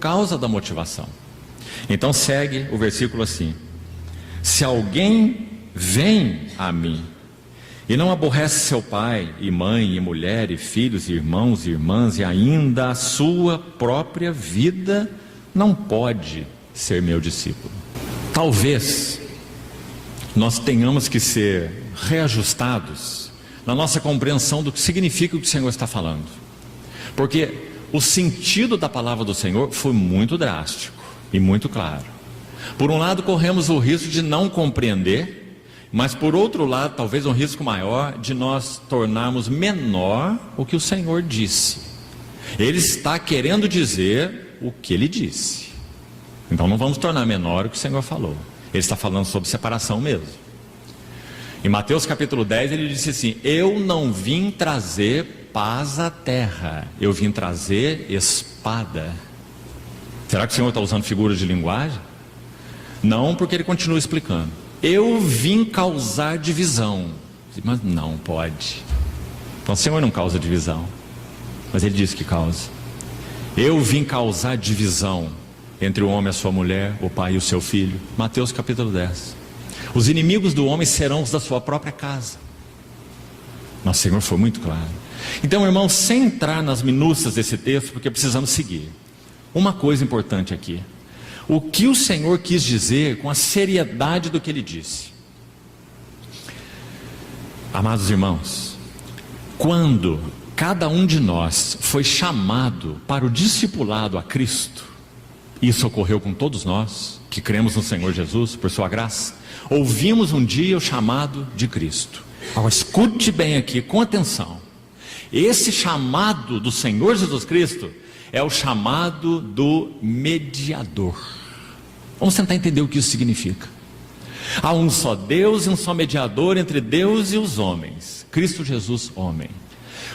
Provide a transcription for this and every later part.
causa da motivação. Então segue o versículo assim: se alguém vem a mim e não aborrece seu pai e mãe e mulher e filhos e irmãos e irmãs e ainda a sua própria vida, não pode ser meu discípulo. Talvez nós tenhamos que ser reajustados na nossa compreensão do que significa o que o Senhor está falando, porque o sentido da palavra do Senhor foi muito drástico e muito claro. Por um lado, corremos o risco de não compreender, mas por outro lado, talvez um risco maior de nós tornarmos menor o que o Senhor disse. Ele está querendo dizer o que ele disse, então não vamos tornar menor o que o Senhor falou. Ele está falando sobre separação mesmo. Em Mateus capítulo 10 ele disse assim: eu não vim trazer paz à terra, eu vim trazer espada. Será que o Senhor está usando figuras de linguagem? Não, porque ele continua explicando: eu vim causar divisão. Mas não pode. Então o Senhor não causa divisão, mas ele diz que causa. Eu vim causar divisão entre o homem e a sua mulher, o pai e o seu filho. Mateus capítulo 10. Os inimigos do homem serão os da sua própria casa. Nosso Senhor foi muito claro. Então, irmão, sem entrar nas minúcias desse texto, porque precisamos seguir, uma coisa importante aqui: o que o Senhor quis dizer com a seriedade do que ele disse. Amados irmãos, quando cada um de nós foi chamado para o discipulado a Cristo, isso ocorreu com todos nós que cremos no Senhor Jesus por sua graça, ouvimos um dia o chamado de Cristo. Agora escute bem aqui com atenção: esse chamado do Senhor Jesus Cristo é o chamado do mediador. Vamos tentar entender o que isso significa. Há um só Deus e um só mediador entre Deus e os homens, Cristo Jesus, homem.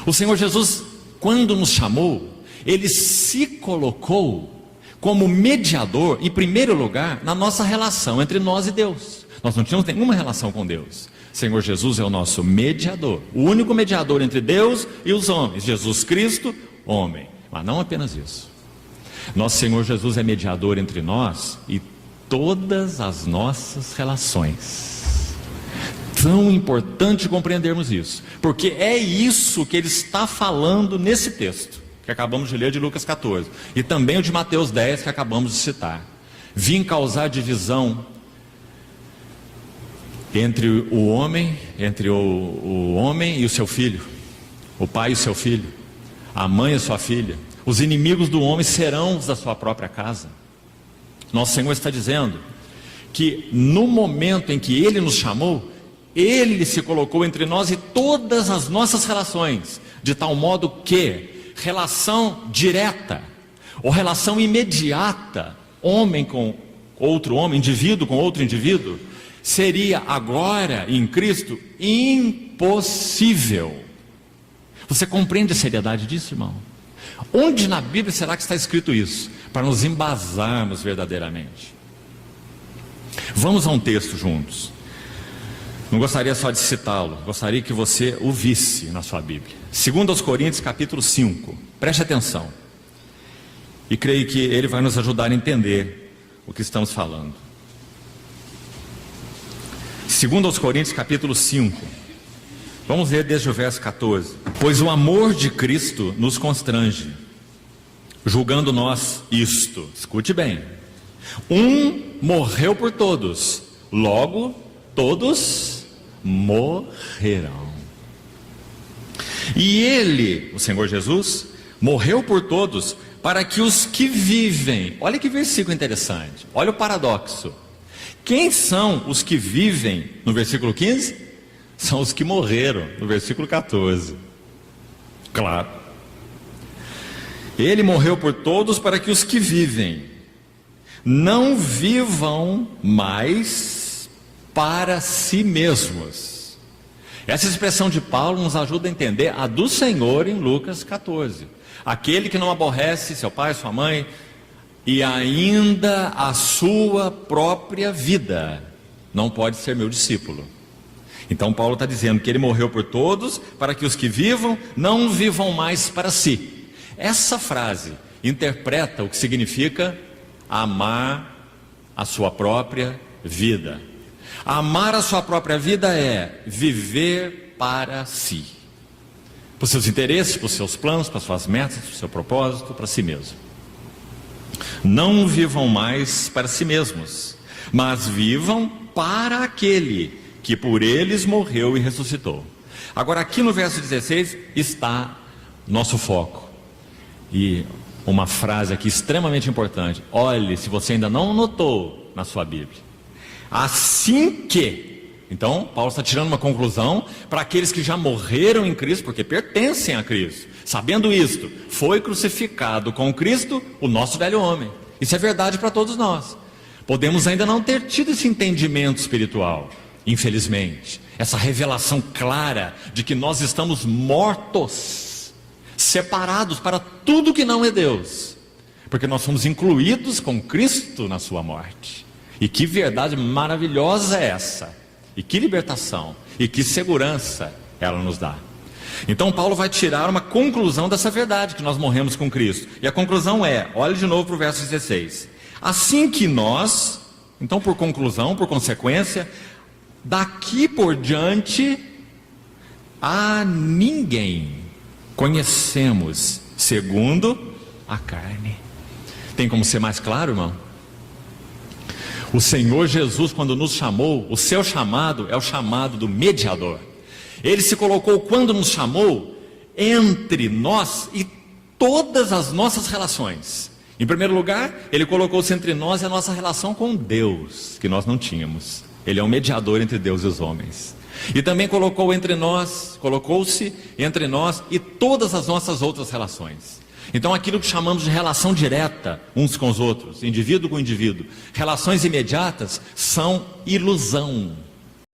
O Senhor Jesus, quando nos chamou, ele se colocou como mediador, em primeiro lugar, na nossa relação entre nós e Deus. Nós não tínhamos nenhuma relação com Deus. O Senhor Jesus é o nosso mediador, o único mediador entre Deus e os homens, Jesus Cristo, homem. Mas não apenas isso. Nosso Senhor Jesus é mediador entre nós e todas as nossas relações. Tão importante compreendermos isso, porque é isso que ele está falando nesse texto que acabamos de ler de Lucas 14, e também o de Mateus 10 que acabamos de citar. Vim causar divisão entre o homem e o seu filho, o pai e o seu filho, a mãe e sua filha. Os inimigos do homem serão os da sua própria casa. Nosso Senhor está dizendo que no momento em que ele nos chamou, ele se colocou entre nós e todas as nossas relações, de tal modo que relação direta ou relação imediata, homem com outro homem, indivíduo com outro indivíduo, seria agora em Cristo impossível. Você compreende a seriedade disso, irmão? Onde na Bíblia será que está escrito isso? Para nos embasarmos verdadeiramente. Vamos a um texto juntos. Não gostaria só de citá-lo, gostaria que você o visse na sua Bíblia. 2 Coríntios capítulo 5, preste atenção. E creio que ele vai nos ajudar a entender o que estamos falando. 2 Coríntios capítulo 5, vamos ler desde o verso 14. Pois o amor de Cristo nos constrange, julgando nós isto, escute bem: um morreu por todos, logo todos morrerão. E ele, o Senhor Jesus, morreu por todos, para que os que vivem, olha que versículo interessante, olha o paradoxo. Quem são os que vivem no versículo 15? São os que morreram no versículo 14. Claro. Ele morreu por todos para que os que vivem não vivam mais para si mesmos. Essa expressão de Paulo nos ajuda a entender a do Senhor em Lucas 14. Aquele que não aborrece seu pai, sua mãe e ainda a sua própria vida não pode ser meu discípulo. Então Paulo está dizendo que ele morreu por todos para que os que vivam não vivam mais para si. Essa frase interpreta o que significa amar a sua própria vida. Amar a sua própria vida é viver para si, para os seus interesses, para os seus planos, para as suas metas, para o seu propósito, para si mesmo. Não vivam mais para si mesmos, mas vivam para aquele que por eles morreu e ressuscitou. Agora aqui no verso 16 está nosso foco. E uma frase aqui extremamente importante. Olhe, se você ainda não notou na sua Bíblia. Assim que. Então, Paulo está tirando uma conclusão para aqueles que já morreram em Cristo, porque pertencem a Cristo. Sabendo isto, foi crucificado com Cristo o nosso velho homem. Isso é verdade para todos nós. Podemos ainda não ter tido esse entendimento espiritual, infelizmente. Essa revelação clara de que nós estamos mortos, separados para tudo que não é Deus, porque nós somos incluídos com Cristo na sua morte. E que verdade maravilhosa é essa, e que libertação, e que segurança ela nos dá. Então Paulo vai tirar uma conclusão dessa verdade, que nós morremos com Cristo. E a conclusão é, olhe de novo para o verso 16. Assim que nós, então por conclusão, por consequência, daqui por diante, a ninguém conhecemos segundo a carne. Tem como ser mais claro, irmão? O Senhor Jesus, quando nos chamou, o seu chamado é o chamado do mediador. Ele se colocou, quando nos chamou, entre nós e todas as nossas relações. Em primeiro lugar, Ele colocou-se entre nós e a nossa relação com Deus, que nós não tínhamos. Ele é um mediador entre Deus e os homens. E também colocou-se entre nós e todas as nossas outras relações. Então aquilo que chamamos de relação direta uns com os outros, indivíduo com indivíduo, relações imediatas, são ilusão.